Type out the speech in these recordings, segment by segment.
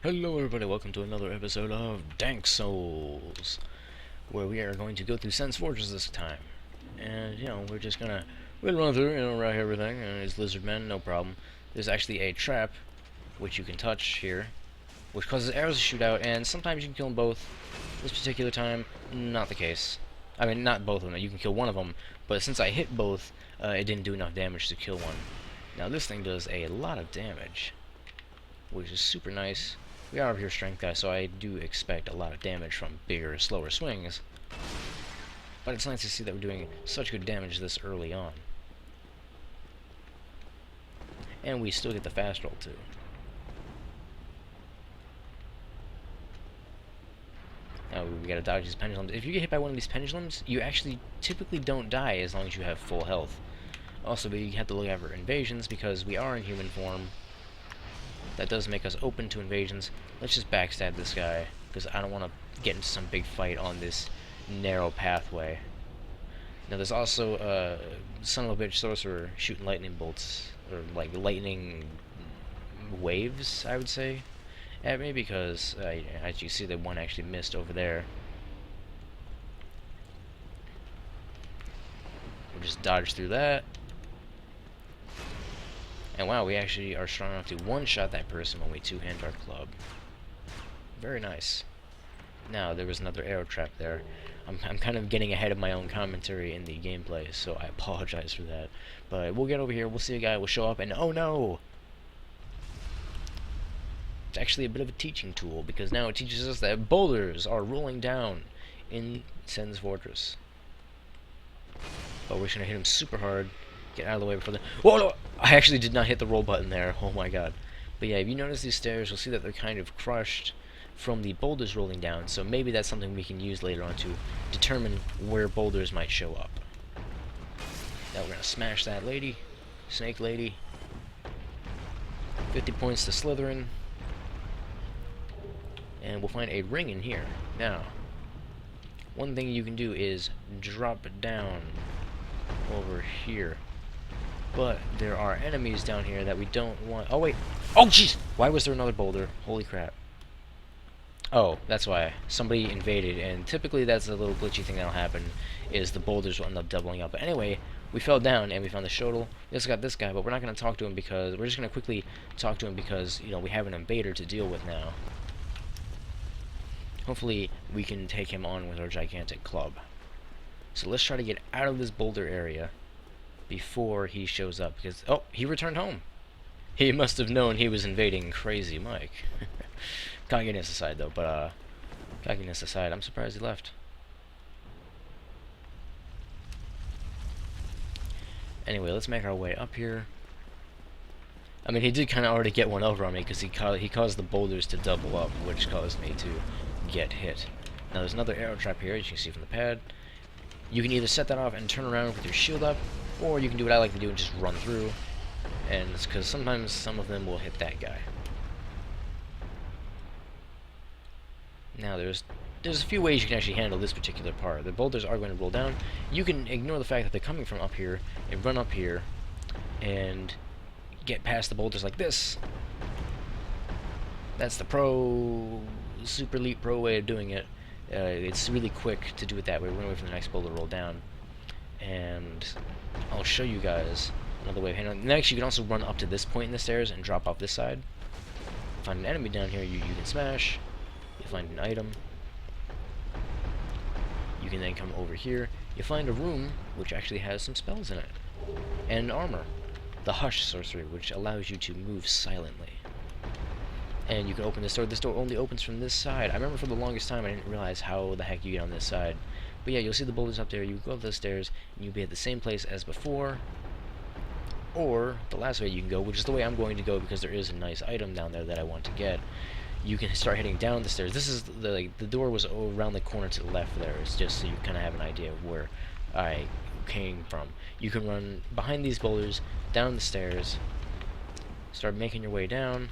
Hello everybody, welcome to another episode of Dank Souls, where we are going to go through Sen's Fortress this time. And, we're gonna run through, wreck everything, and it's lizard men, no problem. There's actually a trap, which you can touch here, which causes arrows to shoot out, and sometimes you can kill them both. This particular time, not the case. I mean, not both of them, you can kill one of them, but since I hit both, it didn't do enough damage to kill one. Now this thing does a lot of damage, which is super nice. We are pure strength guys, so I do expect a lot of damage from bigger, slower swings. But it's nice to see that we're doing such good damage this early on. And we still get the fast roll too. Now we gotta dodge these pendulums. If you get hit by one of these pendulums, you actually typically don't die as long as you have full health. Also, we have to look out for invasions because we are in human form. That does make us open to invasions. Let's just backstab this guy, because I don't want to get into some big fight on this narrow pathway. Now there's also a son of a bitch sorcerer shooting lightning bolts, or like lightning waves, I would say, at me, because as you see, the one actually missed over there. We'll just dodge through that. And wow, we actually are strong enough to one-shot that person when we two-hand our club. Very nice. Now, there was another arrow trap there. I'm kind of getting ahead of my own commentary in the gameplay, so I apologize for that. But we'll get over here, we'll see a guy will show up, and oh no! It's actually a bit of a teaching tool, because now it teaches us that boulders are rolling down in Sen's Fortress. But we're just gonna hit him super hard. Get out of the way before the... Whoa, no! I actually did not hit the roll button there. Oh my god. But yeah, if you notice these stairs, you'll see that they're kind of crushed from the boulders rolling down. So maybe that's something we can use later on to determine where boulders might show up. Now we're going to smash that lady. Snake lady. 50 points to Slytherin. And we'll find a ring in here. Now, one thing you can do is drop it down over here. But there are enemies down here that we don't want... Oh, wait. Oh, jeez! Why was there another boulder? Holy crap. Oh, that's why. Somebody invaded, and typically that's a little glitchy thing that'll happen, is the boulders will end up doubling up. But anyway, we fell down, and we found the shuttle. We also got this guy, but we're not going to talk to him because... We're just going to quickly talk to him because, we have an invader to deal with now. Hopefully, we can take him on with our gigantic club. So let's try to get out of this boulder area before he shows up, because oh, he returned home. He must have known he was invading Crazy Mike. Cockiness aside though, but cockiness aside, I'm surprised he left. Anyway, let's make our way up here. I mean, he did kind of already get one over on me because he caused the boulders to double up, which caused me to get hit. Now there's another arrow trap here, as you can see from the pad. You can either set that off and turn around with your shield up, or you can do what I like to do and just run through. And it's because sometimes some of them will hit that guy. Now there's a few ways you can actually handle this particular part. The boulders are going to roll down. You can ignore the fact that they're coming from up here and run up here and get past the boulders like this. That's the super elite pro way of doing it. It's really quick to do it that way. We're going to wait for the next boulder to roll down. And I'll show you guys another way of handling it. Next, you can also run up to this point in the stairs and drop off this side. Find an enemy down here you can smash. You find an item. You can then come over here. You find a room which actually has some spells in it. And armor. The Hush sorcery, which allows you to move silently. And you can open this door. This door only opens from this side. I remember for the longest time I didn't realize how the heck you get on this side. But yeah, you'll see the boulders up there. You go up the stairs, and you'll be at the same place as before. Or the last way you can go, which is the way I'm going to go because there is a nice item down there that I want to get. You can start heading down the stairs. This is the door was around the corner to the left there. It's just so you kind of have an idea of where I came from. You can run behind these boulders, down the stairs, start making your way down.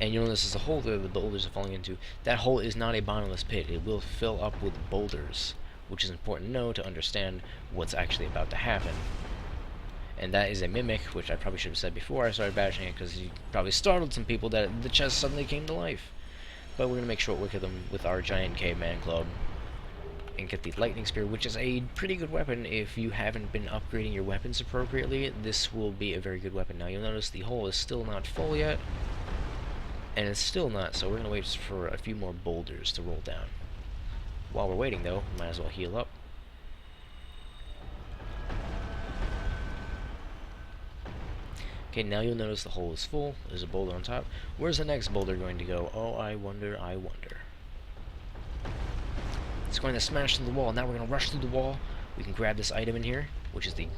And you'll notice there's a hole there the boulders are falling into. That hole is not a bottomless pit. It will fill up with boulders, which is important to know to understand what's actually about to happen. And that is a mimic, which I probably should have said before I started bashing it, because you probably startled some people that the chest suddenly came to life. But we're going to make short work of them with our giant caveman club. And get the lightning spear, which is a pretty good weapon if you haven't been upgrading your weapons appropriately. This will be a very good weapon. Now you'll notice the hole is still not full yet. And it's still not, so we're going to wait for a few more boulders to roll down. While we're waiting, though, might as well heal up. Okay, now you'll notice the hole is full. There's a boulder on top. Where's the next boulder going to go? Oh, I wonder, I wonder. It's going to smash through the wall. Now we're going to rush through the wall. We can grab this item in here, which is the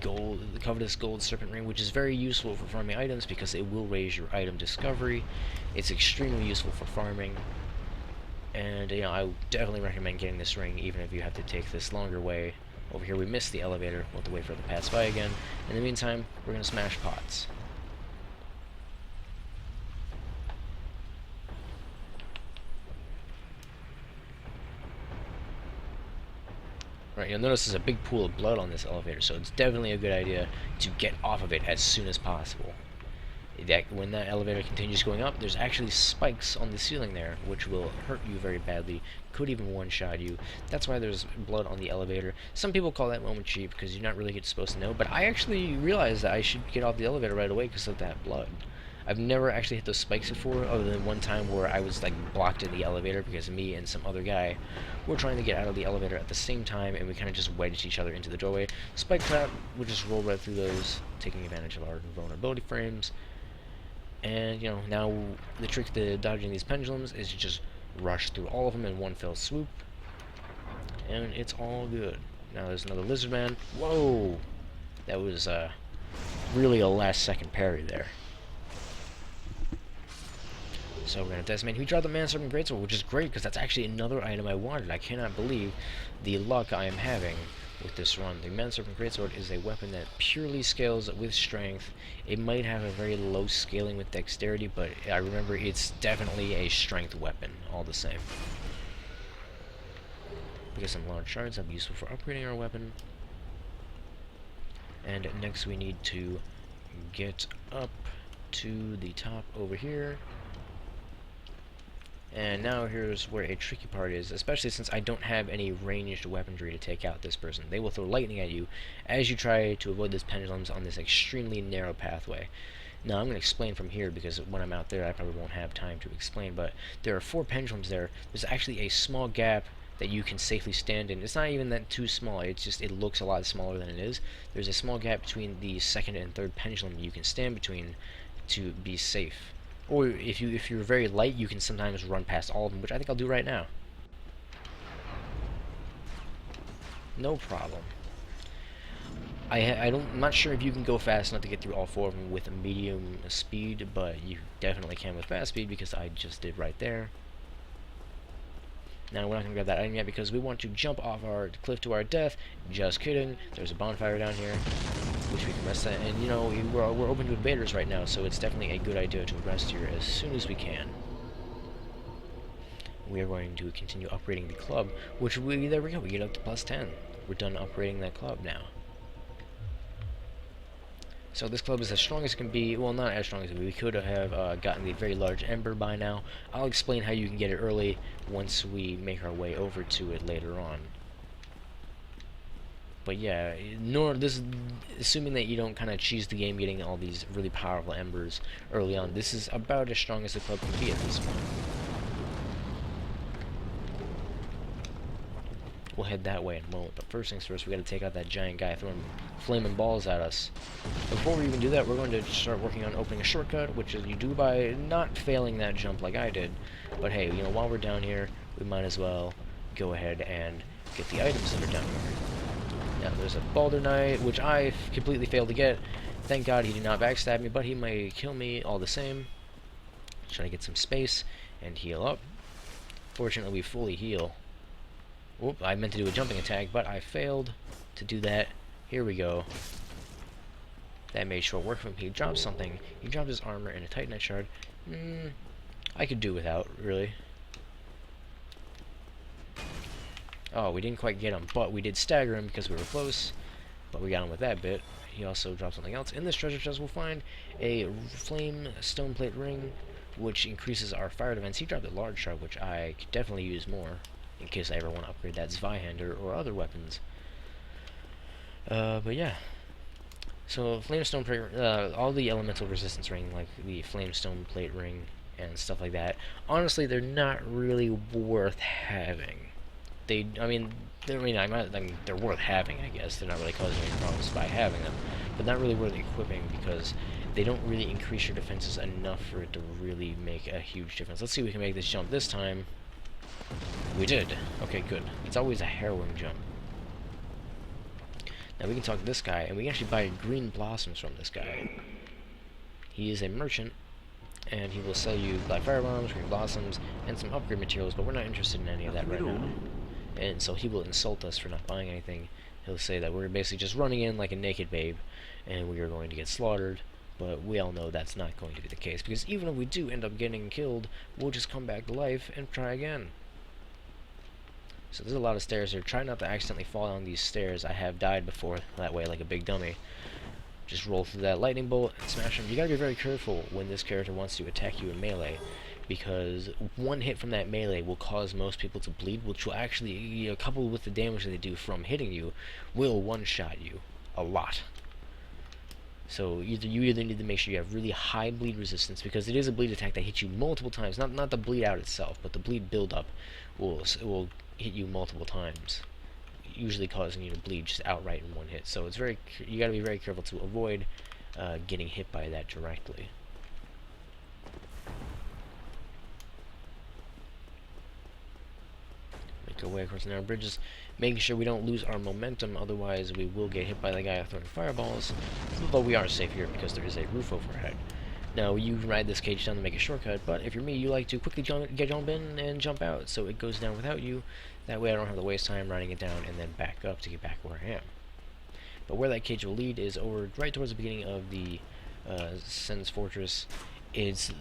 covetous gold serpent ring, which is very useful for farming items because it will raise your item discovery. It's extremely useful for farming. And, you know, I definitely recommend getting this ring, even if you have to take this longer way. Over here we missed the elevator. We'll have to wait for it to pass by again. In the meantime, we're going to smash pots. Right, you'll notice there's a big pool of blood on this elevator, so it's definitely a good idea to get off of it as soon as possible. When that elevator continues going up, there's actually spikes on the ceiling there, which will hurt you very badly, could even one-shot you. That's why there's blood on the elevator. Some people call that moment cheap, because you're not really supposed to know, but I actually realized that I should get off the elevator right away because of that blood. I've never actually hit those spikes before, other than one time where I was like blocked in the elevator because me and some other guy were trying to get out of the elevator at the same time, and we kind of just wedged each other into the doorway. Spike trap, we'll just roll right through those, taking advantage of our vulnerability frames. And, you know, now the trick to dodging these pendulums is to just rush through all of them in one fell swoop. And it's all good. Now there's another lizard man. Whoa! That was really a last second parry there. So we're going to decimate. He dropped the man serpent greatsword, which is great because that's actually another item I wanted. I cannot believe the luck I am having with this run. The man serpent greatsword is a weapon that purely scales with strength. It might have a very low scaling with dexterity, but I remember it's definitely a strength weapon all the same. We get some large shards that will be useful for upgrading our weapon. And next we need to get up to the top over here. And now here's where a tricky part is, especially since I don't have any ranged weaponry to take out this person. They will throw lightning at you as you try to avoid these pendulums on this extremely narrow pathway. Now I'm going to explain from here because when I'm out there I probably won't have time to explain, but there are 4 pendulums there. There's actually a small gap that you can safely stand in. It's not even that too small, it's just it looks a lot smaller than it is. There's a small gap between the second and third pendulum you can stand between to be safe. Or if you're very light, you can sometimes run past all of them, which I think I'll do right now. No problem. I'm not sure if you can go fast enough to get through all 4 of them with a medium speed, but you definitely can with fast speed because I just did right there. Now we're not going to grab that item yet because we want to jump off our cliff to our death. Just kidding. There's a bonfire down here, which we can rest at. And you know, we're open to invaders right now, so it's definitely a good idea to rest here as soon as we can. We are going to continue upgrading the club, which there we go. We get up to +10. We're done upgrading that club now. So this club is as strong as it can be. Well, not as strong as it can be. We could have gotten the very large ember by now. I'll explain how you can get it early once we make our way over to it later on. But yeah, assuming that you don't kind of cheese the game getting all these really powerful embers early on, this is about as strong as the club can be at this point. We'll head that way in a moment, but first things first, we got to take out that giant guy throwing flaming balls at us. Before we even do that, we're going to start working on opening a shortcut, which is you do by not failing that jump like I did. But hey, you know, while we're down here, we might as well go ahead and get the items that are down here. Now, there's a Balder Knight, which I completely failed to get. Thank God he did not backstab me, but he may kill me all the same. Try to get some space and heal up. Fortunately, we fully heal. Whoop, I meant to do a jumping attack, but I failed to do that. Here we go. That made short work from him. He dropped something. He dropped his armor and a Titanite shard. I could do without, really. Oh, we didn't quite get him, but we did stagger him because we were close. But we got him with that bit. he also drops something else. In this treasure chest, we'll find a flame stone plate ring, which increases our fire defense. He dropped a large shard, which I could definitely use more in case I ever want to upgrade that Zweihander or other weapons. But yeah. So flamestone plate, all the elemental resistance ring, like the flamestone plate ring and stuff like that. Honestly, they're not really worth having. They're worth having, I guess. They're not really causing any problems by having them, but not really worth equipping because they don't really increase your defenses enough for it to really make a huge difference. Let's see if we can make this jump this time. We did. Okay, good. It's always a harrowing jump. Now we can talk to this guy, and we can actually buy green blossoms from this guy. He is a merchant, and he will sell you black fire bombs, green blossoms, and some upgrade materials, but we're not interested in any of that right now. And so he will insult us for not buying anything. He'll say that we're basically just running in like a naked babe, and we are going to get slaughtered, but we all know that's not going to be the case, because even if we do end up getting killed, we'll just come back to life and try again. So there's a lot of stairs here. Try not to accidentally fall down these stairs. I have died before that way like a big dummy. Just roll through that lightning bolt and smash him. You gotta be very careful when this character wants to attack you in melee, because one hit from that melee will cause most people to bleed, which will actually, coupled with the damage that they do from hitting you, will one-shot you a lot. So you either need to make sure you have really high bleed resistance, because it is a bleed attack that hits you multiple times. Not the bleed out itself, but the bleed build-up will hit you multiple times, usually causing you to bleed just outright in one hit. So it's you got to be very careful to avoid getting hit by that directly. Make our way across the narrow bridges, making sure we don't lose our momentum, otherwise we will get hit by the guy throwing fireballs. Although we are safe here because there is a roof overhead. Now, you can ride this cage down to make a shortcut, but if you're me, you like to quickly jump in and jump out, so it goes down without you. That way I don't have to waste time riding it down and then back up to get back where I am. But where that cage will lead is over right towards the beginning of the Sen's Fortress. It's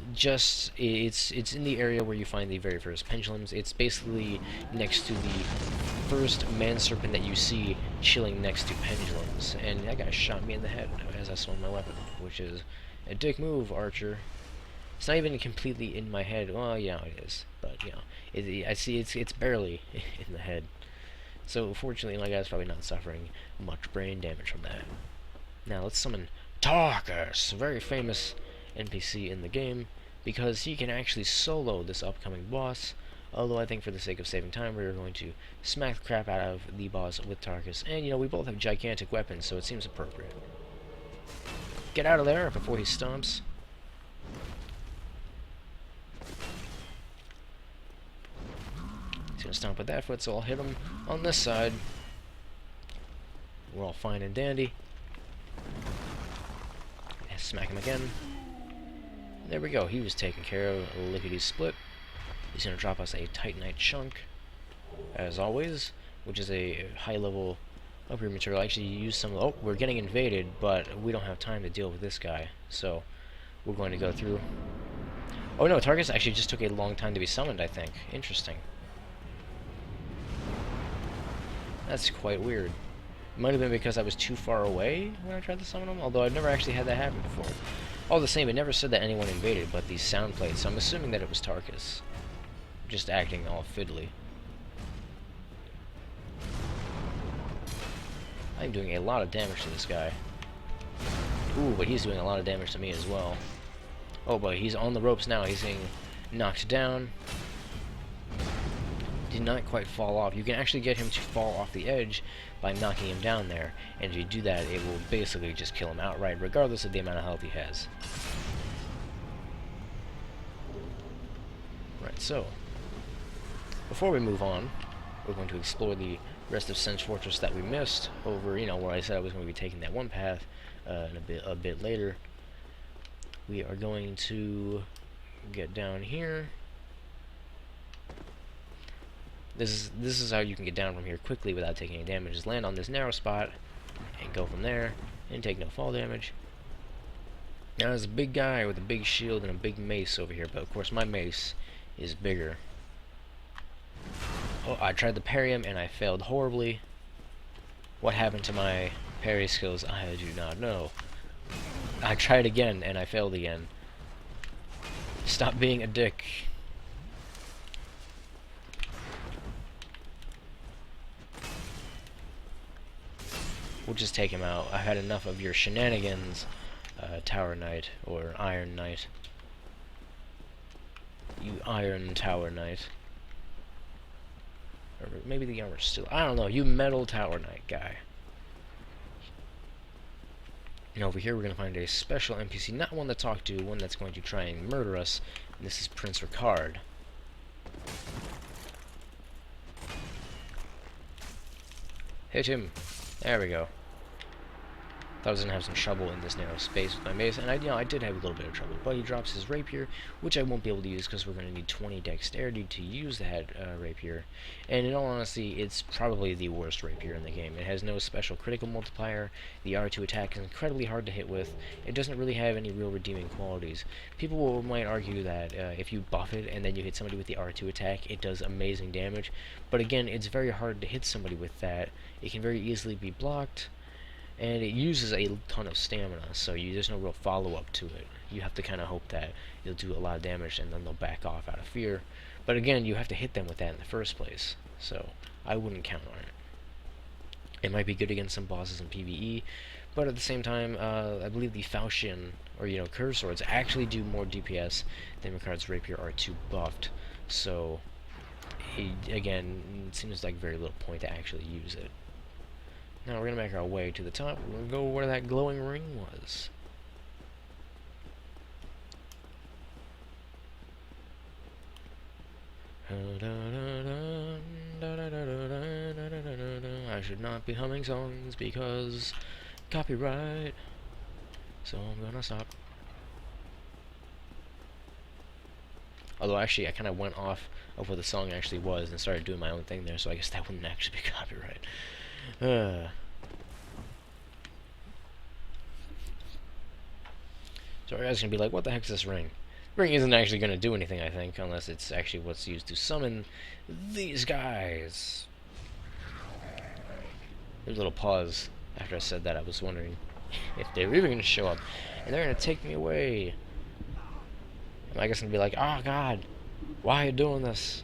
in the area where you find the very first pendulums. It's basically next to the first man serpent that you see chilling next to pendulums. And that guy shot me in the head as I swung my weapon, which is a dick move, Archer. It's not even completely in my head. Well, yeah, it is. But, I see it's barely in the head. So, fortunately, my guy's probably not suffering much brain damage from that. Now, let's summon Tarkus, a very famous NPC in the game, because he can actually solo this upcoming boss. Although I think for the sake of saving time, we're going to smack the crap out of the boss with Tarkus. And, we both have gigantic weapons, so it seems appropriate. Get out of there before he stomps. He's gonna stomp with that foot, so I'll hit him on this side. We're all fine and dandy. And smack him again. There we go. He was taken care of. Lickety split. He's gonna drop us a Titanite chunk, as always, which is a high-level upgrade material. I actually use some. Oh, we're getting invaded, but we don't have time to deal with this guy, so we're going to go through. Oh no, Tarkus actually just took a long time to be summoned, I think. Interesting. That's quite weird. It might have been because I was too far away when I tried to summon him, although I've never actually had that happen before. All the same, it never said that anyone invaded but these sound plates, so I'm assuming that it was Tarkus, just acting all fiddly. I'm doing a lot of damage to this guy. Ooh, but he's doing a lot of damage to me as well. Oh, but he's on the ropes now. He's getting knocked down. Did not quite fall off. You can actually get him to fall off the edge by knocking him down there, and if you do that, it will basically just kill him outright, regardless of the amount of health he has. Right, so before we move on, we're going to explore the rest of Sen's Fortress that we missed over, where I said I was going to be taking that one path a bit later. We are going to get down here. This is how you can get down from here quickly without taking any damage. Just land on this narrow spot and go from there and take no fall damage. Now there's a big guy with a big shield and a big mace over here, but of course my mace is bigger. Oh, I tried to parry him and I failed horribly. What happened to my Parry skills, I do not know. I tried again, and I failed again. Stop being a dick. We'll just take him out. I've had enough of your shenanigans, Tower Knight, or Iron Knight. You Iron Tower Knight. Or maybe the armor's still... I don't know, you Metal Tower Knight guy. And over here we're going to find a special NPC, not one to talk to, one that's going to try and murder us. And this is Prince Ricard. Hit him. There we go. Thought I was gonna have some trouble in this narrow space with my mace, and I did have a little bit of trouble. But he drops his rapier, which I won't be able to use because we're gonna need 20 dexterity to use that rapier. And in all honesty, it's probably the worst rapier in the game. It has no special critical multiplier. The R2 attack is incredibly hard to hit with. It doesn't really have any real redeeming qualities. People might argue that if you buff it and then you hit somebody with the R2 attack, it does amazing damage. But again, it's very hard to hit somebody with that. It can very easily be blocked. And it uses a ton of stamina, so there's no real follow-up to it. You have to kind of hope that you'll do a lot of damage and then they'll back off out of fear. But again, you have to hit them with that in the first place, so I wouldn't count on it. It might be good against some bosses in PvE, but at the same time, I believe the falchion, or curved swords, actually do more DPS than Ricard's rapier R2 buffed. So, again, it seems like very little point to actually use it. Now we're going to make our way to the top. We're going to go where that glowing ring was. I should not be humming songs because copyright. So I'm going to stop. Although actually I kind of went off of what the song actually was and started doing my own thing there, so I guess that wouldn't actually be copyright. So you guys gonna be like, what the heck is this ring? Ring isn't actually gonna do anything, I think, unless it's actually what's used to summon these guys. There's a little pause after I said that. I was wondering if they were even gonna show up, and they're gonna take me away. And I guess I'm gonna be like, oh god, why are you doing this?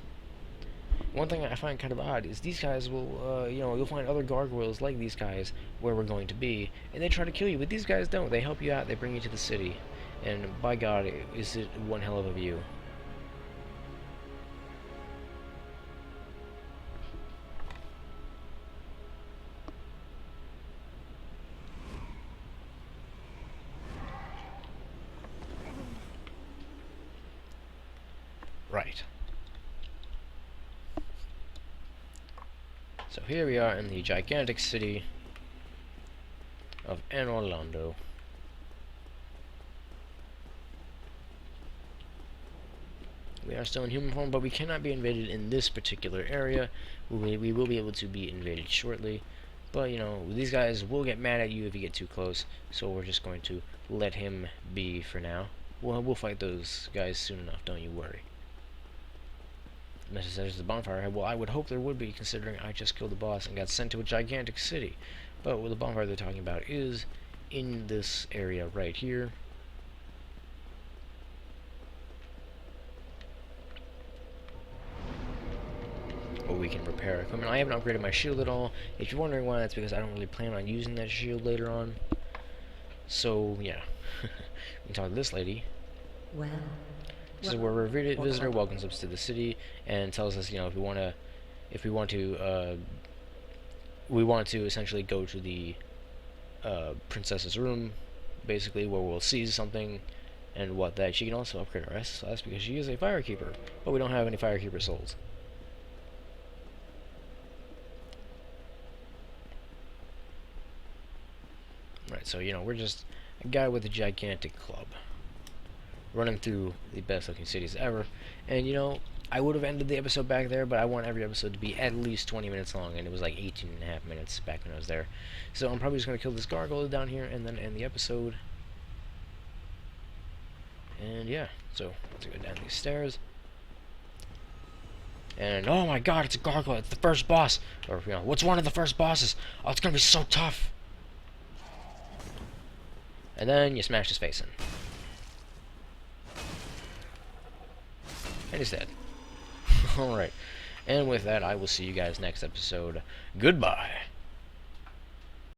One thing I find kind of odd is these guys will, you'll find other gargoyles like these guys where we're going to be, and they try to kill you, but these guys don't. They help you out, they bring you to the city, and by God, is it one hell of a view. Right. So here we are in the gigantic city of Anor Londo. We are still in human form, but we cannot be invaded in this particular area. We will be able to be invaded shortly. But, these guys will get mad at you if you get too close, so we're just going to let him be for now. We'll fight those guys soon enough, don't you worry. Message says the bonfire. Well, I would hope there would be, considering I just killed the boss and got sent to a gigantic city. But what the bonfire they're talking about is in this area right here. Where we can repair equipment. I haven't upgraded my shield at all. If you're wondering why, that's because I don't really plan on using that shield later on. So, yeah. We can talk to this lady. Well... This is where a visitor welcomes us to the city and tells us, if we want to essentially go to the princess's room, basically, where we'll seize something and what that. She can also upgrade our SSS because she is a firekeeper, but we don't have any firekeeper souls. Right, so we're just a guy with a gigantic club, running through the best looking cities ever. And I would have ended the episode back there, but I want every episode to be at least 20 minutes long, and it was like 18.5 minutes back when I was there. So I'm probably just going to kill this gargoyle down here and then end the episode. And yeah, so let's go down these stairs. And oh my god, it's a gargoyle, it's the first boss. Or what's one of the first bosses? Oh, it's going to be so tough. And then you smash his face in. And he's dead. Alright. And with that, I will see you guys next episode. Goodbye.